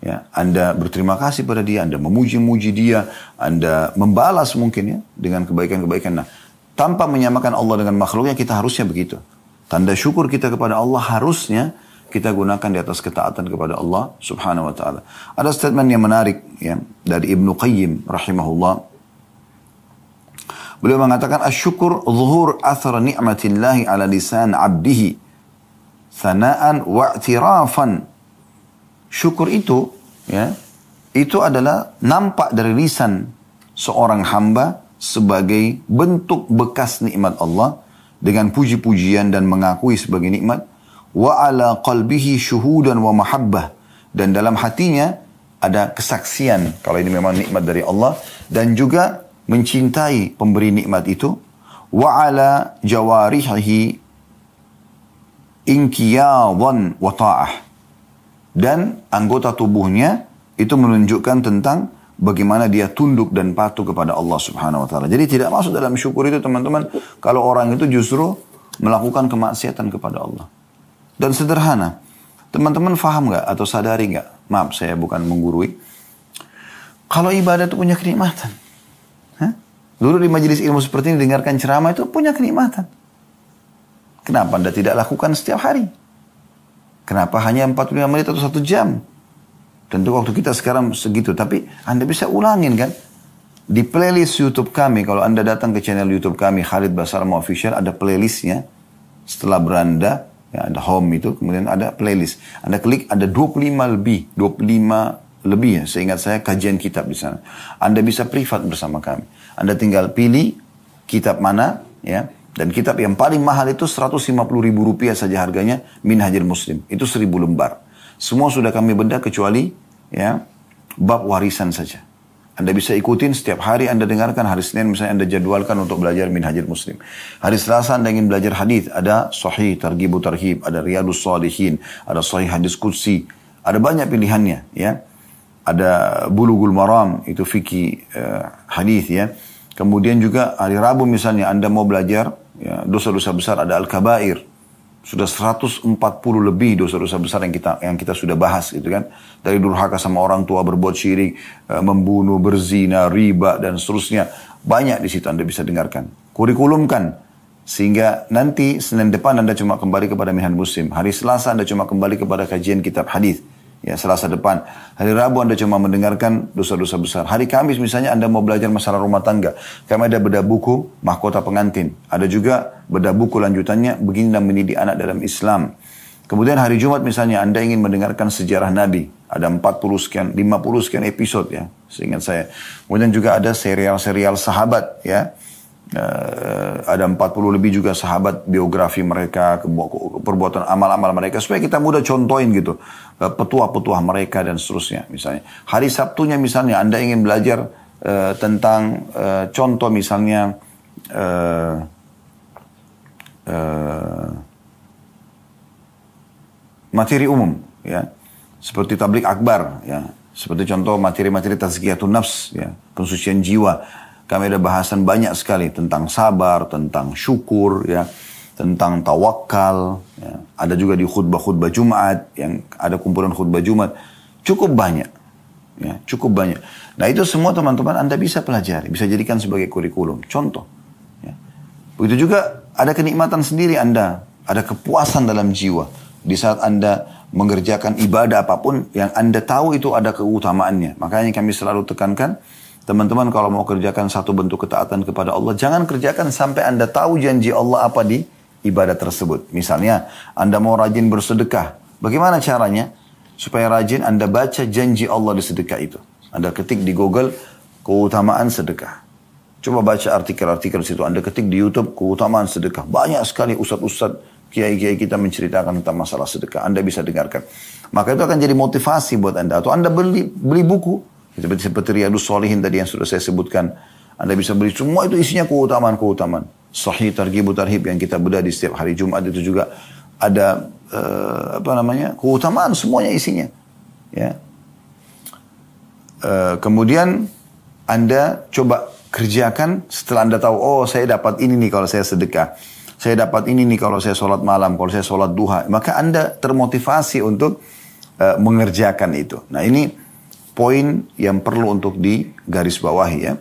Ya, Anda berterima kasih pada dia, Anda memuji-muji dia, Anda membalas mungkin ya dengan kebaikan-kebaikan. Nah, tanpa menyamakan Allah dengan makhluknya, kita harusnya begitu. Tanda syukur kita kepada Allah harusnya kita gunakan di atas ketaatan kepada Allah subhanahu wa ta'ala. Ada statement yang menarik ya, dari Ibnu Qayyim rahimahullah. Beliau mengatakan, asyukur zuhur athar ni'matillahi ala lisan abdihi, thana'an wa'tirafan. Syukur itu, ya, itu adalah nampak dari lisan seorang hamba sebagai bentuk bekas nikmat Allah dengan puji-pujian dan mengakui sebagai nikmat. Wa ala qalbihi syuhudan wa mahabbah, dan dalam hatinya ada kesaksian kalau ini memang nikmat dari Allah, dan juga mencintai pemberi nikmat itu. Wa ala jawarihi inqiyadan wa ta'ah, dan anggota tubuhnya itu menunjukkan tentang bagaimana dia tunduk dan patuh kepada Allah subhanahu wa ta'ala. Jadi tidak masuk dalam syukur itu teman-teman kalau orang itu justru melakukan kemaksiatan kepada Allah. Dan sederhana, teman-teman faham gak atau sadari gak? Maaf, saya bukan menggurui. Kalau ibadah itu punya kenikmatan. Dulu di majelis ilmu seperti ini dengarkan ceramah itu punya kenikmatan. Kenapa Anda tidak lakukan setiap hari? Kenapa hanya 45 menit atau 1 jam? Tentu waktu kita sekarang segitu. Tapi Anda bisa ulangin kan? Di playlist YouTube kami, kalau Anda datang ke channel YouTube kami, Khalid Basarma Official, ada playlistnya. Setelah beranda, ya, ada home itu, kemudian ada playlist. Anda klik, ada 25 lebih ya, seingat saya kajian kitab di sana. Anda bisa privat bersama kami. Anda tinggal pilih kitab mana, ya. Dan kitab yang paling mahal itu 150.000 rupiah saja harganya, Minhajul Muslim. Itu 1000 lembar. Semua sudah kami bedah kecuali ya bab warisan saja. Anda bisa ikutin setiap hari Anda dengarkan. Hari Senin misalnya Anda jadwalkan untuk belajar Minhajul Muslim. Hari Selasa Anda ingin belajar hadis, ada Sahih Targhib Tarhib, ada Riyadhus Shalihin, ada Sahih Hadis Qudsi. Ada banyak pilihannya ya. Ada Bulughul Maram, itu fikih hadis ya. Kemudian juga hari Rabu misalnya Anda mau belajar ya, dosa-dosa besar, ada Al-Kabair. Sudah 140 lebih dosa-dosa besar yang kita sudah bahas gitu kan. Dari durhaka sama orang tua, berbuat syirik, membunuh, berzina, riba dan seterusnya. Banyak di situ Anda bisa dengarkan. Kurikulumkan sehingga nanti Senin depan Anda cuma kembali kepada Minhajul Muslim. Hari Selasa Anda cuma kembali kepada kajian kitab hadis. Ya, Selasa depan. Hari Rabu Anda cuma mendengarkan dosa-dosa besar. Hari Kamis misalnya Anda mau belajar masalah rumah tangga. Kami ada bedah buku mahkota pengantin. Ada juga bedah buku lanjutannya begini dan mendidik anak dalam Islam. Kemudian hari Jumat misalnya Anda ingin mendengarkan sejarah Nabi. Ada 40 sekian, 50 sekian episode ya. Seingat saya. Kemudian juga ada serial-serial sahabat ya. Ada 40 lebih juga sahabat, biografi mereka, perbuatan amal-amal mereka, supaya kita mudah contohin gitu petuah-petuah mereka dan seterusnya. Misalnya hari Sabtunya misalnya Anda ingin belajar tentang contoh misalnya materi umum ya, seperti tablik akbar ya, seperti contoh materi-materi tazkiyatun nafs ya, pensucian jiwa. Kami ada bahasan banyak sekali tentang sabar, tentang syukur, ya, tentang tawakal. Ya. Ada juga di khutbah-khutbah Jumat, yang ada kumpulan khutbah Jumat. Cukup banyak. Ya, cukup banyak. Nah itu semua teman-teman Anda bisa pelajari, bisa jadikan sebagai kurikulum. Contoh. Ya. Begitu juga ada kenikmatan sendiri Anda, ada kepuasan dalam jiwa. Di saat Anda mengerjakan ibadah apapun yang Anda tahu itu ada keutamaannya. Makanya kami selalu tekankan, teman-teman kalau mau kerjakan satu bentuk ketaatan kepada Allah, jangan kerjakan sampai Anda tahu janji Allah apa di ibadah tersebut. Misalnya, Anda mau rajin bersedekah. Bagaimana caranya? Supaya rajin Anda baca janji Allah di sedekah itu. Anda ketik di Google, keutamaan sedekah. Coba baca artikel-artikel situ. Anda ketik di YouTube, keutamaan sedekah. Banyak sekali ustadz-ustadz, kiai-kiai kita menceritakan tentang masalah sedekah. Anda bisa dengarkan. Maka itu akan jadi motivasi buat Anda. Atau Anda beli buku. Seperti Riyadhus Shalihin tadi yang sudah saya sebutkan. Anda bisa beli semua itu isinya keutamaan-keutamaan. Sahih Targhib Tarhib yang kita bedah di setiap hari Jumat itu juga ada keutamaan semuanya isinya. Ya. Kemudian Anda coba kerjakan setelah Anda tahu, oh saya dapat ini nih kalau saya sedekah. Saya dapat ini nih kalau saya sholat malam, kalau saya sholat duha. Maka Anda termotivasi untuk mengerjakan itu. Nah ini poin yang perlu untuk digarisbawahi ya.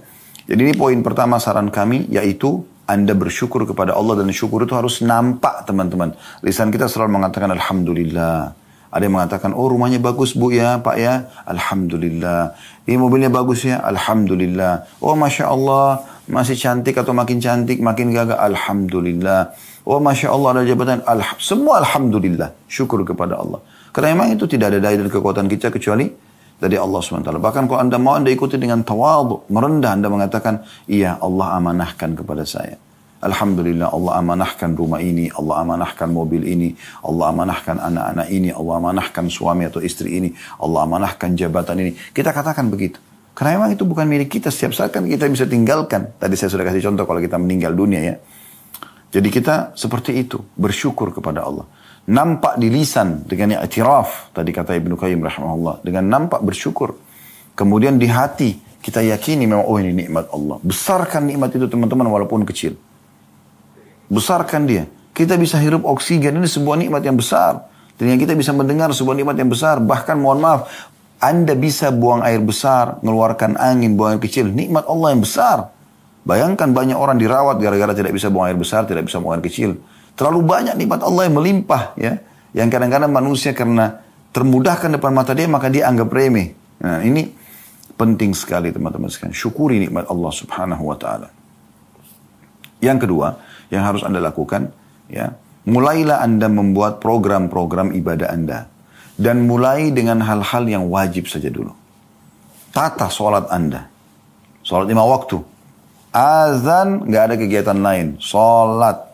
Jadi ini poin pertama saran kami, yaitu Anda bersyukur kepada Allah, dan syukur itu harus nampak teman-teman. Lisan kita selalu mengatakan Alhamdulillah. Ada yang mengatakan, oh rumahnya bagus bu ya pak ya, Alhamdulillah. Ini mobilnya bagus ya, Alhamdulillah. Oh Masya Allah, masih cantik atau makin cantik, makin gagah, Alhamdulillah. Oh Masya Allah ada jabatan, semua Alhamdulillah. Syukur kepada Allah. Karena memang itu tidak ada daya dan kekuatan kita kecuali dari Allah SWT. Bahkan kalau Anda mau, Anda ikuti dengan tawadhu, merendah, Anda mengatakan, iya Allah amanahkan kepada saya. Alhamdulillah Allah amanahkan rumah ini, Allah amanahkan mobil ini, Allah amanahkan anak-anak ini, Allah amanahkan suami atau istri ini, Allah amanahkan jabatan ini. Kita katakan begitu. Karena memang itu bukan milik kita, setiap saat kan kita bisa tinggalkan. Tadi saya sudah kasih contoh kalau kita meninggal dunia ya. Jadi kita seperti itu, bersyukur kepada Allah. Nampak di lisan dengan i'tiraf, tadi kata Ibnu Qayyim rahimahullah, dengan nampak bersyukur. Kemudian di hati kita yakini memang oh ini nikmat Allah. Besarkan nikmat itu teman-teman walaupun kecil. Besarkan dia. Kita bisa hirup oksigen, ini sebuah nikmat yang besar. Telinga kita bisa mendengar sebuah nikmat yang besar. Bahkan mohon maaf, Anda bisa buang air besar, mengeluarkan angin, buang air kecil. Nikmat Allah yang besar. Bayangkan banyak orang dirawat gara-gara tidak bisa buang air besar, tidak bisa buang air kecil. Terlalu banyak nikmat Allah yang melimpah ya. Yang kadang-kadang manusia karena termudahkan depan mata dia maka dia anggap remeh. Nah ini penting sekali teman-teman sekalian. Syukuri nikmat Allah subhanahu wa ta'ala. Yang kedua yang harus Anda lakukan ya. Mulailah Anda membuat program-program ibadah Anda. Dan mulai dengan hal-hal yang wajib saja dulu. Tata sholat Anda. Sholat 5 waktu. Azan gak ada kegiatan lain. Sholat.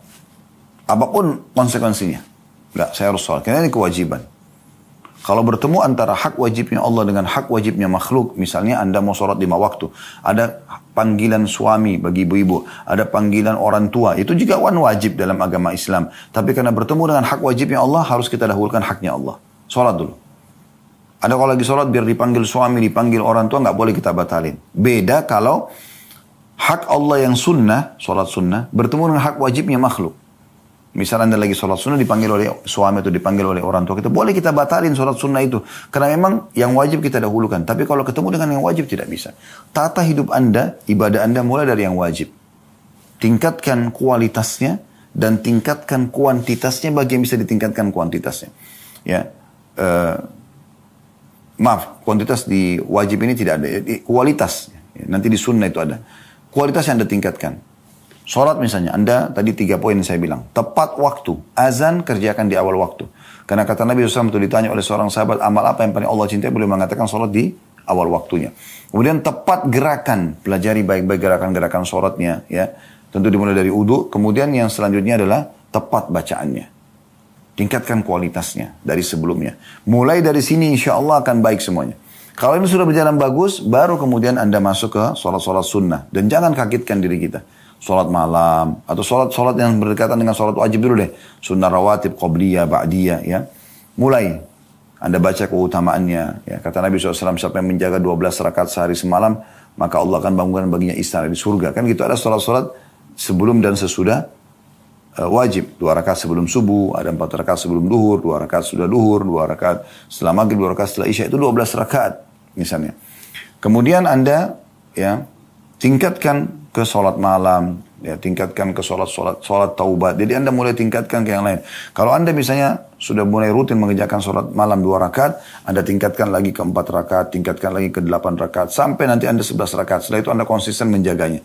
Apapun konsekuensinya. Enggak, saya harus sholat. Karena ini kewajiban. Kalau bertemu antara hak wajibnya Allah dengan hak wajibnya makhluk. Misalnya Anda mau sholat 5 waktu. Ada panggilan suami bagi ibu-ibu. Ada panggilan orang tua. Itu juga wajib dalam agama Islam. Tapi karena bertemu dengan hak wajibnya Allah, harus kita dahulukan haknya Allah. Sholat dulu. Ada kalau lagi sholat biar dipanggil suami, dipanggil orang tua, nggak boleh kita batalin. Beda kalau hak Allah yang sunnah, sholat sunnah, bertemu dengan hak wajibnya makhluk. Misal Anda lagi sholat sunnah dipanggil oleh suami atau dipanggil oleh orang tua kita, boleh kita batalin sholat sunnah itu. Karena memang yang wajib kita dahulukan. Tapi kalau ketemu dengan yang wajib tidak bisa. Tata hidup Anda, ibadah Anda mulai dari yang wajib. Tingkatkan kualitasnya dan tingkatkan kuantitasnya bagi yang bisa ditingkatkan kuantitasnya. Ya, maaf, kuantitas di wajib ini tidak ada. Kualitas, nanti di sunnah itu ada. Kualitas yang Anda tingkatkan. Sholat misalnya, Anda tadi 3 poin saya bilang. Tepat waktu. Azan kerjakan di awal waktu. Karena kata Nabi SAW itu ditanya oleh seorang sahabat, amal apa yang paling Allah cintai? Beliau mengatakan sholat di awal waktunya. Kemudian tepat gerakan. Pelajari baik-baik gerakan-gerakan sholatnya. Ya. Tentu dimulai dari wudu. Kemudian yang selanjutnya adalah tepat bacaannya. Tingkatkan kualitasnya dari sebelumnya. Mulai dari sini insya Allah akan baik semuanya. Kalau ini sudah berjalan bagus, baru kemudian Anda masuk ke sholat-sholat sunnah. Dan jangan kagetkan diri kita. Sholat malam, atau sholat yang berdekatan dengan sholat wajib dulu deh. Sunnah rawatib, qobliyah, ba'diyah, ya. Mulai. Anda baca keutamaannya. Ya. Kata Nabi SAW, siapa yang menjaga 12 rakaat sehari semalam, maka Allah akan bangunkan baginya istana di surga. Kan gitu, ada sholat-sholat sebelum dan sesudah wajib. 2 rakaat sebelum subuh, ada 4 rakaat sebelum duhur, 2 rakaat sudah duhur, 2 rakaat setelah maghrib, 2 rakaat setelah isya, itu 12 rakaat misalnya. Kemudian Anda ya tingkatkan ke sholat malam, ya tingkatkan ke sholat taubat. Jadi Anda mulai tingkatkan ke yang lain. Kalau Anda misalnya sudah mulai rutin mengerjakan sholat malam 2 rakaat, Anda tingkatkan lagi ke 4 rakaat, tingkatkan lagi ke 8 rakaat, sampai nanti Anda 11 rakaat. Setelah itu Anda konsisten menjaganya.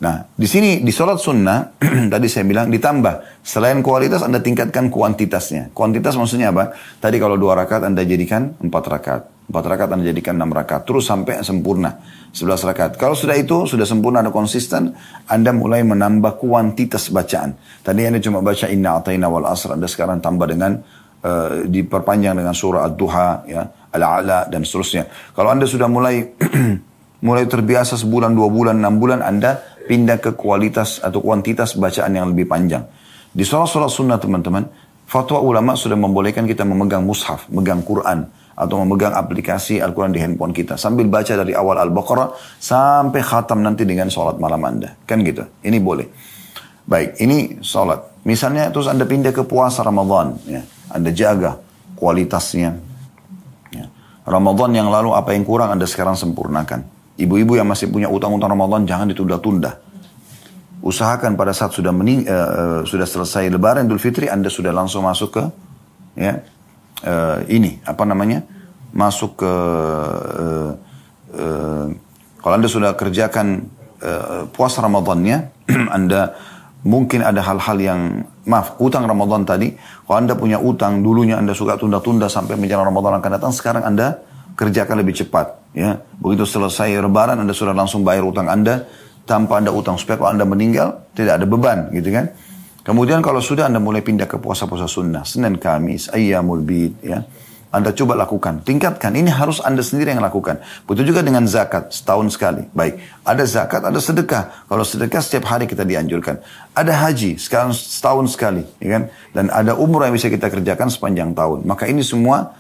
Nah, di sini, di sholat sunnah, tadi saya bilang ditambah. Selain kualitas, Anda tingkatkan kuantitasnya. Kuantitas maksudnya apa? Tadi kalau 2 rakaat, Anda jadikan 4 rakaat. 4 rakaat Anda jadikan 6 rakaat. Terus sampai sempurna. 11 rakaat. Kalau sudah itu, sudah sempurna, Anda konsisten, Anda mulai menambah kuantitas bacaan. Tadi Anda cuma baca inna atayna wal asr. Anda sekarang tambah dengan, diperpanjang dengan surah ad-duha, ya, al-a'la, dan seterusnya. Kalau Anda sudah mulai mulai terbiasa sebulan, 2 bulan, 6 bulan, Anda pindah ke kualitas atau kuantitas bacaan yang lebih panjang. Di sholat-sholat sunnah teman-teman, fatwa ulama sudah membolehkan kita memegang mushaf, memegang Quran, atau memegang aplikasi Al-Quran di handphone kita. Sambil baca dari awal Al-Baqarah sampai khatam nanti dengan sholat malam Anda. Kan gitu, ini boleh. Baik, ini sholat. Misalnya terus Anda pindah ke puasa Ramadan. Ya. Anda jaga kualitasnya, Ramadan yang lalu apa yang kurang Anda sekarang sempurnakan. Ibu-ibu yang masih punya utang-utang Ramadan jangan ditunda-tunda. Usahakan pada saat sudah sudah selesai Lebaran Idul Fitri Anda sudah langsung masuk ke masuk ke kalau Anda sudah kerjakan puasa Ramadannya, Anda mungkin ada hal-hal yang, utang Ramadan tadi, kalau Anda punya utang, dulunya Anda suka tunda-tunda sampai menjelang Ramadan akan datang, sekarang Anda kerjakan lebih cepat. Ya. Begitu selesai Lebaran, Anda sudah langsung bayar utang Anda, tanpa Anda utang, supaya kalau Anda meninggal, tidak ada beban, gitu kan. Kemudian kalau sudah Anda mulai pindah ke puasa-puasa sunnah, Senin, Kamis, Ayyamul Bid, ya. Anda coba lakukan, tingkatkan. Ini harus Anda sendiri yang lakukan. Begitu juga dengan zakat, setahun sekali. Baik, ada zakat, ada sedekah. Kalau sedekah setiap hari kita dianjurkan. Ada haji, sekarang setahun sekali. Ya kan? Dan ada umrah yang bisa kita kerjakan sepanjang tahun. Maka ini semua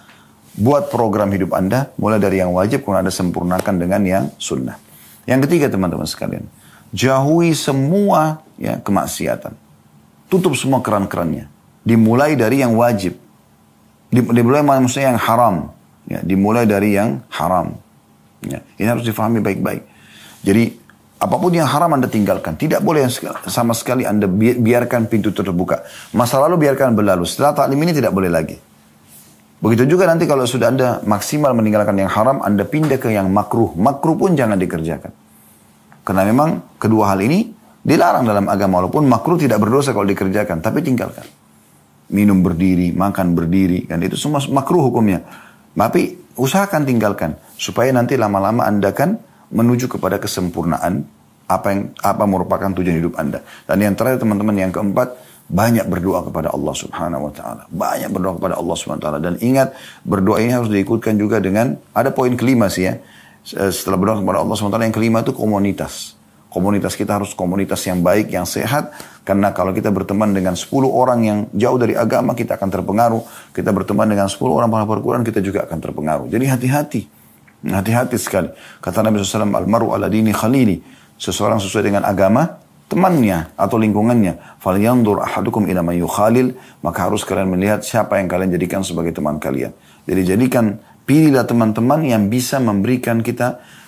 buat program hidup Anda, mulai dari yang wajib, kemudian Anda sempurnakan dengan yang sunnah. Yang ketiga teman-teman sekalian, jauhi semua kemaksiatan. Tutup semua keran-kerannya. Dimulai dari yang wajib. Dimulai maksudnya yang haram. Ya, dimulai dari yang haram. Ya, ini harus difahami baik-baik. Jadi, apapun yang haram Anda tinggalkan. Tidak boleh sama sekali Anda biarkan pintu terbuka. Masa lalu biarkan berlalu. Setelah taklim ini tidak boleh lagi. Begitu juga nanti kalau sudah Anda maksimal meninggalkan yang haram, Anda pindah ke yang makruh. Makruh pun jangan dikerjakan. Karena memang kedua hal ini dilarang dalam agama. Walaupun makruh tidak berdosa kalau dikerjakan. Tapi tinggalkan. Minum berdiri, makan berdiri, dan itu semua makruh hukumnya. Tapi usahakan tinggalkan supaya nanti lama-lama Anda kan menuju kepada kesempurnaan apa merupakan tujuan hidup Anda. Dan yang terakhir teman-teman, yang keempat, banyak berdoa kepada Allah Subhanahu wa taala. Banyak berdoa kepada Allah Subhanahu wa taala, dan ingat berdoa ini harus diikutkan juga dengan ada poin kelima sih ya. Setelah berdoa kepada Allah Subhanahu wa taala, yang kelima itu komunitas. Komunitas kita harus komunitas yang baik, yang sehat. Karena kalau kita berteman dengan 10 orang yang jauh dari agama, kita akan terpengaruh. Kita berteman dengan 10 orang penghafal Quran, kita juga akan terpengaruh. Jadi hati-hati. Hati-hati sekali. Kata Nabi SAW, Al-maru ala dini khalili. Seseorang sesuai dengan agama temannya atau lingkungannya. Falyandur ahadukum ila man yukhalil. Maka harus kalian melihat siapa yang kalian jadikan sebagai teman kalian. Jadi pilihlah teman-teman yang bisa memberikan kita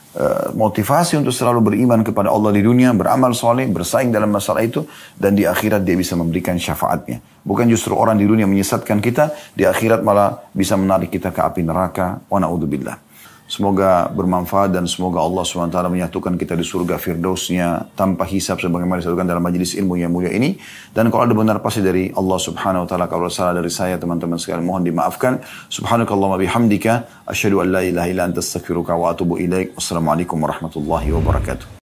motivasi untuk selalu beriman kepada Allah di dunia, beramal soleh, bersaing dalam masalah itu, dan di akhirat dia bisa memberikan syafaatnya. Bukan justru orang di dunia menyesatkan kita, di akhirat malah bisa menarik kita ke api neraka. Wa na'udzubillah. Semoga bermanfaat dan semoga Allah SWT menyatukan kita di surga Firdausnya tanpa hisab sebagaimana disatukan dalam majelis ilmu yang mulia ini. Dan kalau ada benar pasti dari Allah Subhanahu wa taala, kalau salah dari saya teman-teman sekalian mohon dimaafkan. Subhanakallahumma bihamdika asyhadu an la ilaha illa anta astaghfiruka wa atubu ilaik. Wassalamualaikum warahmatullahi wabarakatuh.